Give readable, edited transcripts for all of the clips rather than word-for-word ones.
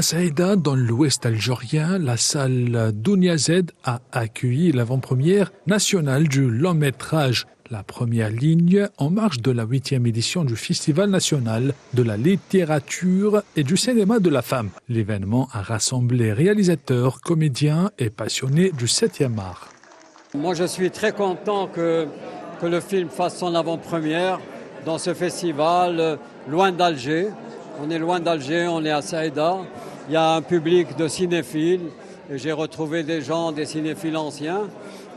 Saïda, dans l'ouest algérien, la salle Dounia Z a accueilli l'avant-première nationale du long-métrage La Première Ligne en marge de la 8e édition du Festival national de la littérature et du cinéma de la femme. L'événement a rassemblé réalisateurs, comédiens et passionnés du 7e art. Moi, je suis très content que le film fasse son avant-première dans ce festival, loin d'Alger. On est loin d'Alger, on est à Saïda. Il y a un public de cinéphiles. Et j'ai retrouvé des gens, des cinéphiles anciens.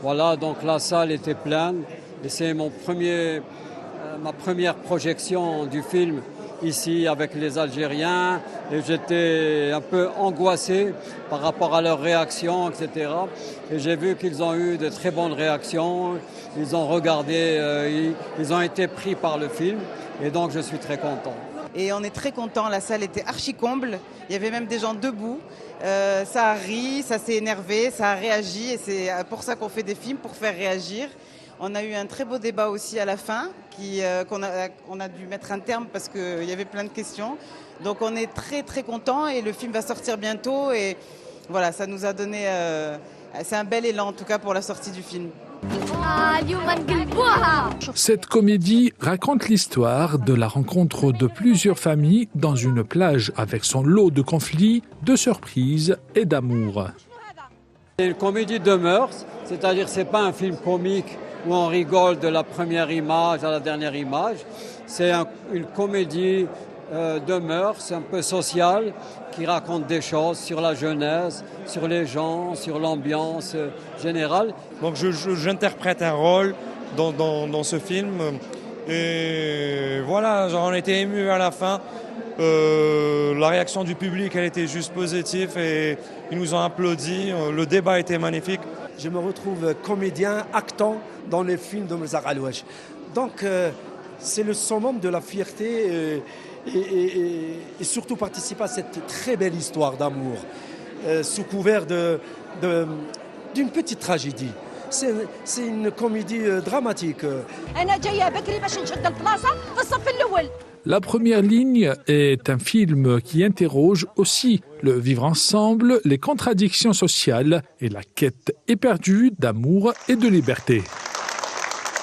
Voilà, donc la salle était pleine. Et c'est ma première projection du film ici avec les Algériens. Et j'étais un peu angoissé par rapport à leurs réactions, etc. Et j'ai vu qu'ils ont eu de très bonnes réactions. Ils ont regardé, ils ont été pris par le film. Et donc je suis très content. Et on est très content, la salle était archi comble, il y avait même des gens debout, ça a ri, ça s'est énervé, ça a réagi et c'est pour ça qu'on fait des films, pour faire réagir. On a eu un très beau débat aussi à la fin, qu'on a dû mettre un terme parce qu'il y avait plein de questions. Donc on est très très content et le film va sortir bientôt et voilà, ça nous a donné, c'est un bel élan en tout cas pour la sortie du film. Cette comédie raconte l'histoire de la rencontre de plusieurs familles dans une plage avec son lot de conflits, de surprises et d'amour. C'est une comédie de mœurs, c'est-à-dire c'est pas un film comique où on rigole de la première image à la dernière image. C'est une comédie de mœurs, un peu sociale, qui raconte des choses sur la jeunesse, sur les gens, sur l'ambiance générale. Donc j'interprète un rôle dans ce film et voilà, on était ému à la fin. La réaction du public, elle était juste positive et ils nous ont applaudi. Le débat était magnifique. Je me retrouve comédien, actant dans les films de Mrzak Alouache. Donc c'est le summum de la fierté et surtout participer à cette très belle histoire d'amour sous couvert d'une petite tragédie. C'est une comédie dramatique. La Première Ligne est un film qui interroge aussi le vivre ensemble, les contradictions sociales et la quête éperdue d'amour et de liberté.